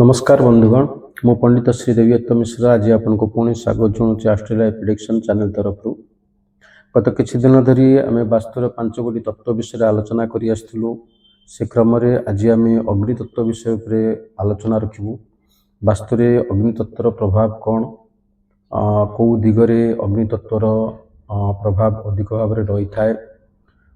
नमस्कार बंधुगण मु पंडित श्री देवीत्व मिश्रा आज आपको पुणी स्वागत जनाऊँ ऑस्ट्रेलिया प्रेडिक्शन चैनल तरफ गत किछि दिन धरी आम वास्तुर 5 गोटी तत्व विषय आलोचना करी आसलु से क्रम आज आम अग्नितत्व विषय पर आलोचना रखिबु। वास्तुरे अग्नितत्वर प्रभाव कौन कौ दिगरे अग्नितत्वर प्रभाव अधिक भाव में रही थाए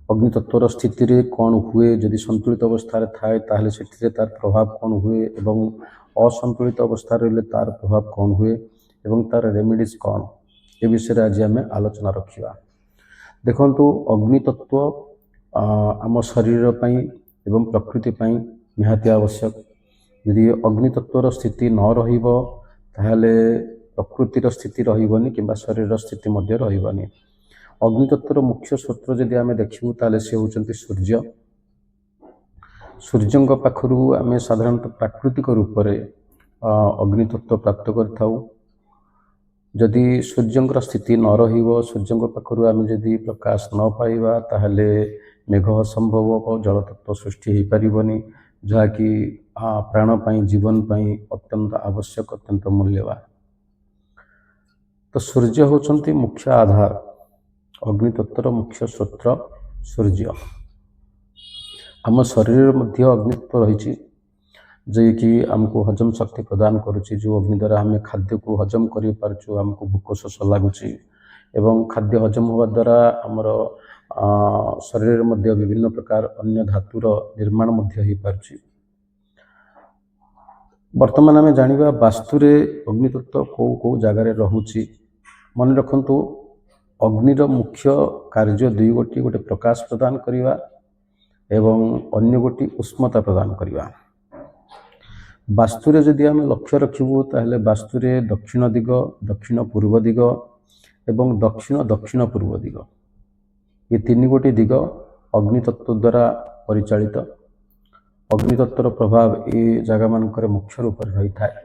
अग्नितत्वर स्थिति रे कौन हुए जदि संतुलित अवस्था थाए ताहले सेठिरे तार प्रभाव कौन हुए एवं असंतुलित अवस्था रहिले तार प्रभाव कौन हुए एवं तार रेमेडीज कौन ए विषय आज आम आलोचना रखिबा। देखंतु अग्नितत्व आम शरीर पई एवं प्रकृति पई निहाती आवश्यक। यदि अग्नितत्वर स्थिति न रहिबो ताहले प्रकृतिर स्थिति रहिबनी किंबा शरीर स्थिति मध्य रहिबनी। अग्नितत्वर मुख्य स्रोत जदि आम देखू ताले से होचंती सूर्य। सूर्यंक पाखरु आम साधारणतः प्राकृतिक रूप से अग्नितत्व प्राप्त करथाउ। जदि सूर्यंकर स्थिति न रहिबो सूर्यंक पाखरु आम जदि प्रकाश न पाइबा ताहले मेघ असंभव जलतत्व सृष्टि हो पारिबनी जहाँकि प्राण पाई जीवन पाई अत्यंत आवश्यक अत्यंत मूल्यवान। तो सूर्य होचंती मुख्य आधार अग्नितत्वर मुख्य स्रोत सूर्य। आम शरीर मध्य अग्नितत्व रही जे कि आमको हजम शक्ति प्रदान करुच्ची। जो अग्नि द्वारा आम खाद्य को हजम कर पार्छु आमको भोक शोष लगुच एवं खाद्य हजम होगा द्वारा आमर शरीर मध्य विभिन्न प्रकार अन्य धातुर निर्माण मध्य हो पार्छि। वर्तमान आम जानिबा वास्तुरे अग्नितत्व कौ कौ जगार रहुछि। मन रखंतु अग्निर मुख्य कार्य दुई गोटी गोटे प्रकाश प्रदान करिवा एवं अन्य गोटी उष्मता प्रदान करिवा। वास्तुरे जदि आम लक्ष्य रखिबु ताहले वास्तुरे दक्षिण दिग दक्षिण पूर्व दिग एवं दक्षिण दक्षिण पूर्व दिग ये तीन गोटी दिग अग्नितत्व द्वारा परिचालित। अग्नितत्वर प्रभाव ये जगह मानकर मुख्य रूप से रही थाए।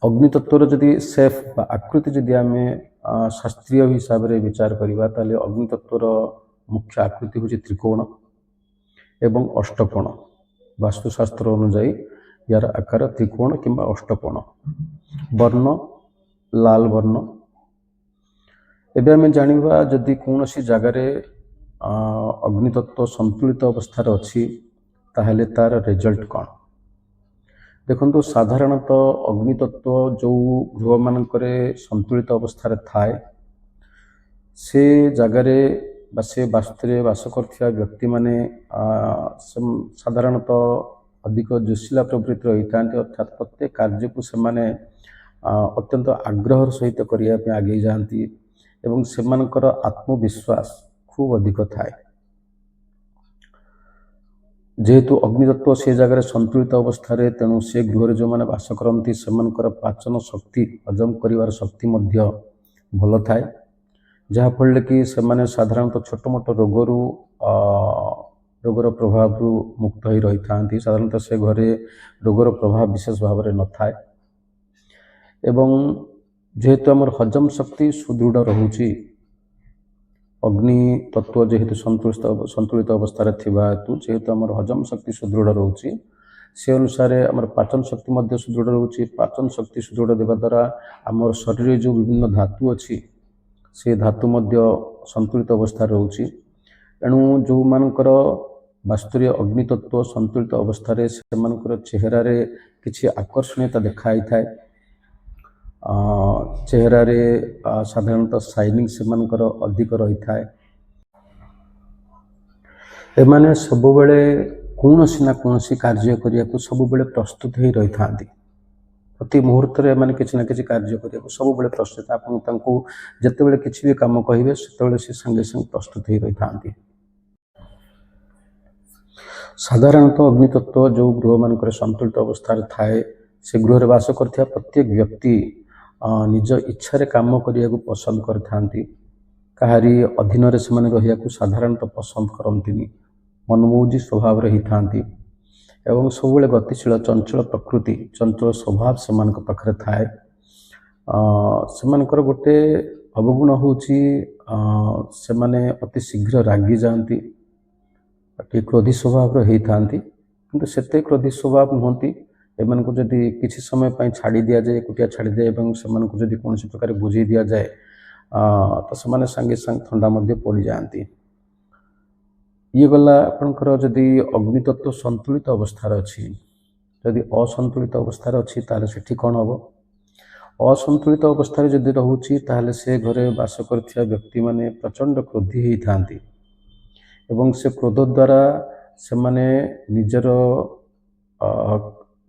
अग्नितत्वर जदि सेफ आकृति जदि आम शास्त्रीय हिसाब से विचार करिबा ताले अग्नितत्वर मुख्य आकृति होची त्रिकोण एवं अष्टकोण। वास्तुशास्त्र अनुसार यार आकार त्रिकोण किंबा अष्टकोण। वर्ण लाल वर्ण। एबे आम जानिबा जदि कोनोसी जगार अग्नितत्व संतुलित अवस्था अच्छी ताहले तार रिजल्ट कौन। देखो साधारणतः अग्नितत्व जो गृह मानक संतुलित अवस्था थाए से जगार से वास्तुरे बास करथिबा व्यक्ति माने साधारणतः अधिक जोशिला प्रवृत्ति रही था। अर्थात प्रत्येक कार्य को सेमाने अत्यंत आग्रह सहित करने आगे जाती एवं सेमानकर आत्मविश्वास खूब अधिक थाए। जेहेतु अग्नितत्व से जगह संतुलित अवस्था तेणु से गृह जो मैंने बास करती से पाचन शक्ति हजम कर शक्ति भल थाए जहाँफल कि से साधारणतः छोट मोट रोगर प्रभाव मुक्त हो रही था। साधारणतः से घरे रोगर प्रभाव विशेष भाव में न थाए एवं जेहेतु आमर हजम शक्ति सुदृढ़ रोचे अग्नि तत्व जेहेतु संतुलित अवस्था हेतु जेहेतु आमर हजम शक्ति सुदृढ़ रोचे से अनुसार आमर पाचन शक्ति मध्य सुदृढ़ रोचे। पाचन शक्ति सुदृढ़ देवा द्वारा आमर शरीर जो विभिन्न धातु अच्छी से धातु मध्य संतुलित अवस्था रोचे। एणु जो मानकर वास्तुरे अग्नितत्व संतुलित अवस्था से चेहरा रे किछि आकर्षणीयता देखाई थाए। चेहरा रे साधारणतः शाइनिंग से मानकर अधिक रही थाए। एमाने सबुबेले कौनसी ना कौनसी कार्य करिया को सबुबेले प्रस्तुत ही रही थांती। प्रति मुहूर्त रे माने किछि ना किछि कार्य करिया को सबुबेले प्रस्तुत आपन तांको जतेबेले किछि भी काम कहिबे सेतेबेले से संगे संग प्रस्तुत ही रही थांती। साधारणतः अग्नितत्व जो गृह मानकर संतुलित अवस्था थाए से गृह बास करथिया प्रत्येक व्यक्ति निज इच्छा रे काम करिया को पसंद करथांती। कहारी अधीन रे से रहिया को साधारणतः पसंद करंतिनी। मनमौजी स्वभाव रही थांती एवं सबुबले गतिशील चंचल प्रकृति चंचल स्वभाव से पाखरे थाए। सेमानकर गोटे अवगुण होची से माने अति शीघ्र रागी जाती क्रोधी स्वभाव रही था किंतु सेते क्रोधी स्वभाव नुहति ଏମାନଙ୍କୁ ଯଦି କିଛି ସମୟ ପାଇଁ ଛାଡ଼ି ଦିଆଯାଏ, ଏକୁଟିଆ ଛାଡ଼ି ଦିଏ ଏବଂ ସେମାନଙ୍କୁ ଯଦି କୌଣସି ପ୍ରକାର ବୁଝେଇ ଦିଆଯାଏ ତ ସେମାନେ ସାଙ୍ଗେ ସାଙ୍ଗେ ଥଣ୍ଡା ମଧ୍ୟ ପଡ଼ିଯାଆନ୍ତି। ଇଏ ଗଲା ଆପଣଙ୍କର ଯଦି ଅଗ୍ନିତତ୍ତ୍ୱ ସନ୍ତୁଳିତ ଅବସ୍ଥାରେ ଅଛି। ଯଦି ଅସନ୍ତୁଳିତ ଅବସ୍ଥାରେ ଅଛି ତାହେଲେ ସେଠି କ'ଣ ହେବ? ଅସନ୍ତୁଳିତ ଅବସ୍ଥାରେ ଯଦି ରହୁଛି ତାହେଲେ ସେ ଘରେ ବାସ କରୁଥିବା ବ୍ୟକ୍ତିମାନେ ପ୍ରଚଣ୍ଡ କ୍ରୋଧୀ ହେଇଥାନ୍ତି ଏବଂ ସେ କ୍ରୋଧ ଦ୍ୱାରା ସେମାନେ ନିଜର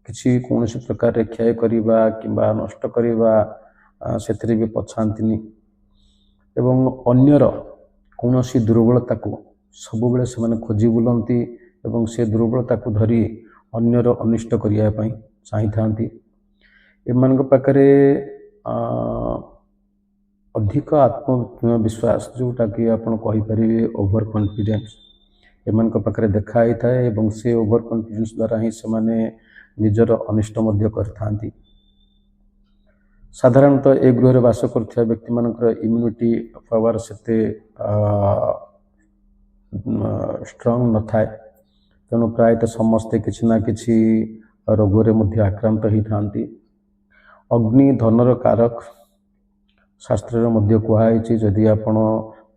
କିଛି କୌଣସି ପ୍ରକାରରେ କ୍ଷୟ କରିବା କିମ୍ବା ନଷ୍ଟ କରିବା ସେଥିରେ ବି ପଛାନ୍ତିନି ଏବଂ ଅନ୍ୟର କୌଣସି ଦୁର୍ବଳତାକୁ ସବୁବେଳେ ସେମାନେ ଖୋଜି ବୁଲନ୍ତି ଏବଂ ସେ ଦୁର୍ବଳତାକୁ ଧରି ଅନ୍ୟର ଅନିଷ୍ଟ କରିବା ପାଇଁ ଚାହିଁଥାନ୍ତି। ଏମାନଙ୍କ ପାଖରେ ଅଧିକ ଆତ୍ମବିଶ୍ୱାସ, ଯେଉଁଟାକି ଆପଣ କହିପାରିବେ ଓଭର କନଫିଡେନ୍ସ, ଏମାନଙ୍କ ପାଖରେ ଦେଖା ହେଇଥାଏ ଏବଂ ସେ ଓଭର କନଫିଡେନ୍ସ ଦ୍ୱାରା ହିଁ ସେମାନେ ନିଜର ଅନିଷ୍ଟ ମଧ୍ୟ କରିଥାନ୍ତି। ସାଧାରଣତଃ ଏ ଗୃହରେ ବାସ କରୁଥିବା ବ୍ୟକ୍ତିମାନଙ୍କର ଇମ୍ୟୁନିଟି ପାୱାର ସେତେ ଷ୍ଟ୍ରଙ୍ଗ ନଥାଏ, ତେଣୁ ପ୍ରାୟତଃ ସମସ୍ତେ କିଛି ନା କିଛି ରୋଗରେ ମଧ୍ୟ ଆକ୍ରାନ୍ତ ହୋଇଥାନ୍ତି। ଅଗ୍ନି ଧନର କାରକ, ଶାସ୍ତ୍ରରେ ମଧ୍ୟ କୁହାଯାଇଛି ଯଦି ଆପଣ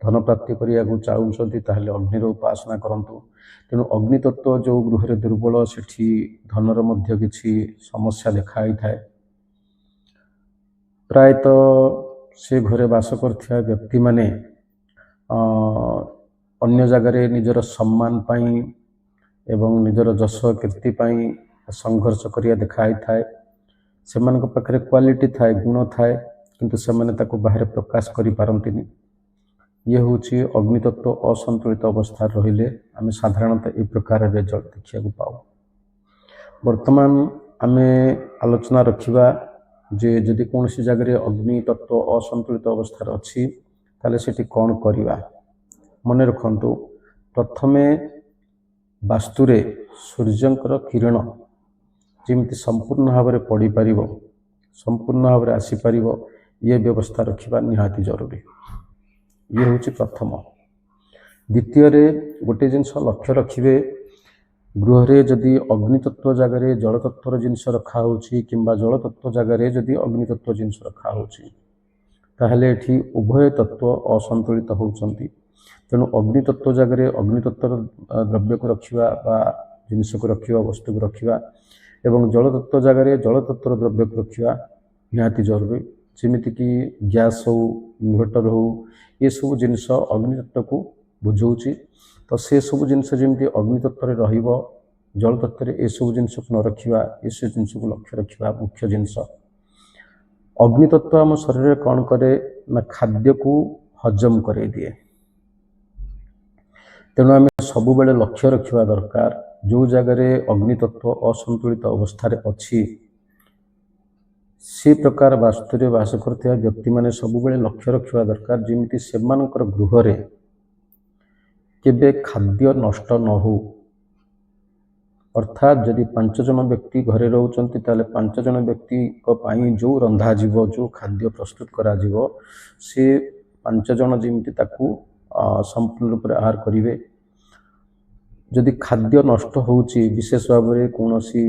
ଧନ ପ୍ରାପ୍ତି କରିବାକୁ ଚାହୁଁଛନ୍ତି ତାହେଲେ ଅଗ୍ନିର ଉପାସନା କରନ୍ତୁ। ତେଣୁ ଅଗ୍ନିତତ୍ତ୍ୱ ଯେଉଁ ଗୃହରେ ଦୁର୍ବଳ ସେଠି ଧନର ମଧ୍ୟ କିଛି ସମସ୍ୟା ଦେଖା ହେଇଥାଏ। ପ୍ରାୟତଃ ସେ ଘରେ ବାସ କରୁଥିବା ବ୍ୟକ୍ତିମାନେ ଅନ୍ୟ ଜାଗାରେ ନିଜର ସମ୍ମାନ ପାଇଁ ଏବଂ ନିଜର ଯଶ କୀର୍ତ୍ତି ପାଇଁ ସଂଘର୍ଷ କରିବା ଦେଖା ହେଇଥାଏ। ସେମାନଙ୍କ ପାଖରେ କ୍ୱାଲିଟି ଥାଏ, ଗୁଣ ଥାଏ, କିନ୍ତୁ ସେମାନେ ତାକୁ ବାହାରେ ପ୍ରକାଶ କରିପାରନ୍ତିନି। ଇଏ ହେଉଛି ଅଗ୍ନିତତ୍ତ୍ୱ ଅସନ୍ତୁଳିତ ଅବସ୍ଥାରେ ରହିଲେ ଆମେ ସାଧାରଣତଃ ଏ ପ୍ରକାର ରେଜଲ୍ଟ ଦେଖିବାକୁ ପାଉ। ବର୍ତ୍ତମାନ ଆମେ ଆଲୋଚନା ରଖିବା ଯେ ଯଦି କୌଣସି ଜାଗାରେ ଅଗ୍ନିତତ୍ତ୍ୱ ଅସନ୍ତୁଳିତ ଅବସ୍ଥାରେ ଅଛି ତାହେଲେ ସେଠି କ'ଣ କରିବା। ମନେ ରଖନ୍ତୁ, ପ୍ରଥମେ ବାସ୍ତୁରେ ସୂର୍ଯ୍ୟଙ୍କର କିରଣ ଯେମିତି ସମ୍ପୂର୍ଣ୍ଣ ଭାବରେ ପଡ଼ିପାରିବ, ସମ୍ପୂର୍ଣ୍ଣ ଭାବରେ ଆସିପାରିବ, ଇଏ ବ୍ୟବସ୍ଥା ରଖିବା ନିହାତି ଜରୁରୀ। ଇଏ ହେଉଛି ପ୍ରଥମ। ଦ୍ୱିତୀୟରେ ଗୋଟିଏ ଜିନିଷ ଲକ୍ଷ୍ୟ ରଖିବେ, ଗୃହରେ ଯଦି ଅଗ୍ନିତତ୍ତ୍ୱ ଜାଗାରେ ଜଳତତ୍ତ୍ୱର ଜିନିଷ ରଖାହେଉଛି କିମ୍ବା ଜଳତତ୍ତ୍ୱ ଜାଗାରେ ଯଦି ଅଗ୍ନିତତ୍ତ୍ୱ ଜିନିଷ ରଖାହେଉଛି ତାହେଲେ ଏଠି ଉଭୟ ତତ୍ତ୍ୱ ଅସନ୍ତୁଳିତ ହେଉଛନ୍ତି। ତେଣୁ ଅଗ୍ନିତତ୍ତ୍ୱ ଜାଗାରେ ଅଗ୍ନିତତ୍ତ୍ୱର ଦ୍ରବ୍ୟକୁ ରଖିବା ବା ଜିନିଷକୁ ରଖିବା, ବସ୍ତୁକୁ ରଖିବା ଏବଂ ଜଳତତ୍ତ୍ୱ ଜାଗାରେ ଜଳତତ୍ତ୍ୱର ଦ୍ରବ୍ୟକୁ ରଖିବା ନିହାତି ଜରୁରୀ। ଯେମିତିକି ଗ୍ୟାସ୍ ହେଉ, ଇନଭର୍ଟର ହେଉ, ଏସବୁ ଜିନିଷ ଅଗ୍ନିତତ୍ତ୍ୱକୁ ବୁଝାଉଛି। ତ ସେସବୁ ଜିନିଷ ଯେମିତି ଅଗ୍ନିତତ୍ତ୍ୱରେ ରହିବ, ଜଳତତ୍ତ୍ୱରେ ଏସବୁ ଜିନିଷକୁ ନ ରଖିବା, ଏସବୁ ଜିନିଷକୁ ଲକ୍ଷ୍ୟ ରଖିବା ମୁଖ୍ୟ ଜିନିଷ। ଅଗ୍ନିତତ୍ତ୍ୱ ଆମ ଶରୀରରେ କ'ଣ କରେ ନା ଖାଦ୍ୟକୁ ହଜମ କରାଇ ଦିଏ। ତେଣୁ ଆମେ ସବୁବେଳେ ଲକ୍ଷ୍ୟ ରଖିବା ଦରକାର, ଯେଉଁ ଜାଗାରେ ଅଗ୍ନିତତ୍ତ୍ୱ ଅସନ୍ତୁଳିତ ଅବସ୍ଥାରେ ଅଛି ସେ ପ୍ରକାର ବାସ୍ତୁରେ ବାସ କରୁଥିବା ବ୍ୟକ୍ତିମାନେ ସବୁବେଳେ ଲକ୍ଷ୍ୟ ରଖିବା ଦରକାର ଯେମିତି ସେମାନଙ୍କର ଗୃହରେ କେବେ ଖାଦ୍ୟ ନଷ୍ଟ ନ ହେଉ। ଅର୍ଥାତ୍ ଯଦି 5 ଜଣ ବ୍ୟକ୍ତି ଘରେ ରହୁଛନ୍ତି ତାହେଲେ 5 ଜଣ ବ୍ୟକ୍ତିଙ୍କ ପାଇଁ ଯେଉଁ ରନ୍ଧାଯିବ, ଯେଉଁ ଖାଦ୍ୟ ପ୍ରସ୍ତୁତ କରାଯିବ, ସେ 5 ଜଣ ଯେମିତି ତାକୁ ସମ୍ପୂର୍ଣ୍ଣ ରୂପରେ ଆହାର କରିବେ। ଯଦି ଖାଦ୍ୟ ନଷ୍ଟ ହେଉଛି, ବିଶେଷ ଭାବରେ କୌଣସି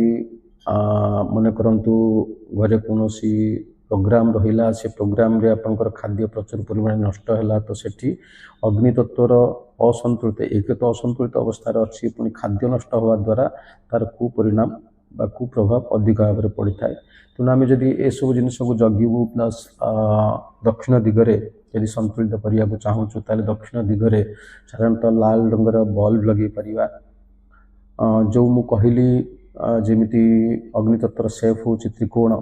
ମନେ କରନ୍ତୁ ଘରେ କୌଣସି ପ୍ରୋଗ୍ରାମ ରହିଲା, ସେ ପ୍ରୋଗ୍ରାମରେ ଆପଣଙ୍କର ଖାଦ୍ୟ ପ୍ରଚୁର ପରିମାଣରେ ନଷ୍ଟ ହେଲା, ତ ସେଠି ଅଗ୍ନିତତ୍ତ୍ୱର ଅସନ୍ତୁଳିତ, ଏକ ତ ଅସନ୍ତୁଳିତ ଅବସ୍ଥାରେ ଅଛି, ପୁଣି ଖାଦ୍ୟ ନଷ୍ଟ ହେବା ଦ୍ୱାରା ତାର କୁପରିଣାମ ବା କୁପ୍ରଭାବ ଅଧିକ ଭାବରେ ପଡ଼ିଥାଏ। ତେଣୁ ଆମେ ଯଦି ଏସବୁ ଜିନିଷକୁ ଜଗିବୁ, ପ୍ଲସ୍ ଦକ୍ଷିଣ ଦିଗରେ ଯଦି ସନ୍ତୁଳିତ କରିବାକୁ ଚାହୁଁଛୁ ତାହେଲେ ଦକ୍ଷିଣ ଦିଗରେ ସାଧାରଣତଃ ଲାଲ ରଙ୍ଗର ବଲ୍ବ ଲଗାଇ ପାରିବା। ଯେଉଁ ମୁଁ କହିଲି ଯେମିତି ଅଗ୍ନିତତ୍ତ୍ୱର ସେପ୍ ହେଉଛି ତ୍ରିକୋଣ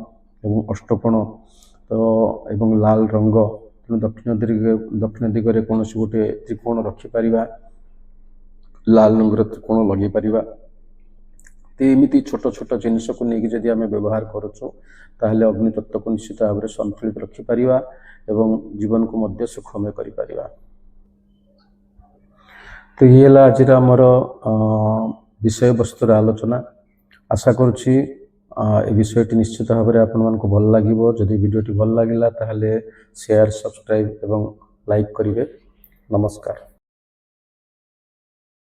ଏବଂ ଅଷ୍ଟକୋଣ, ତ ଏବଂ ଲାଲ ରଙ୍ଗ, ତେଣୁ ଦକ୍ଷିଣ ଦିଗରେ କୌଣସି ଗୋଟେ ତ୍ରିକୋଣ ରଖିପାରିବା, ଲାଲ ରଙ୍ଗର ତ୍ରିକୋଣ ଲଗାଇ ପାରିବା। ତ ଏମିତି ଛୋଟ ଛୋଟ ଜିନିଷକୁ ନେଇକି ଯଦି ଆମେ ବ୍ୟବହାର କରୁଛୁ ତାହେଲେ ଅଗ୍ନିତତ୍ତ୍ୱକୁ ନିଶ୍ଚିତ ଭାବରେ ସନ୍ତୁଳିତ ରଖିପାରିବା ଏବଂ ଜୀବନକୁ ମଧ୍ୟ ସୁଖମୟ କରିପାରିବା। ତ ଇଏ ହେଲା ଆଜିର ଆମର ବିଷୟବସ୍ତୁର ଆଲୋଚନା। ଆଶା କରୁଛି ଏ ବିଷୟଟି ନିଶ୍ଚିତ ଭାବରେ ଆପଣମାନଙ୍କୁ ଭଲ ଲାଗିବ। ଯଦି ଭିଡ଼ିଓଟି ଭଲ ଲାଗିଲା ତାହେଲେ ସେୟାର, ସବସ୍କ୍ରାଇବ୍ ଏବଂ ଲାଇକ୍ କରିବେ। ନମସ୍କାର।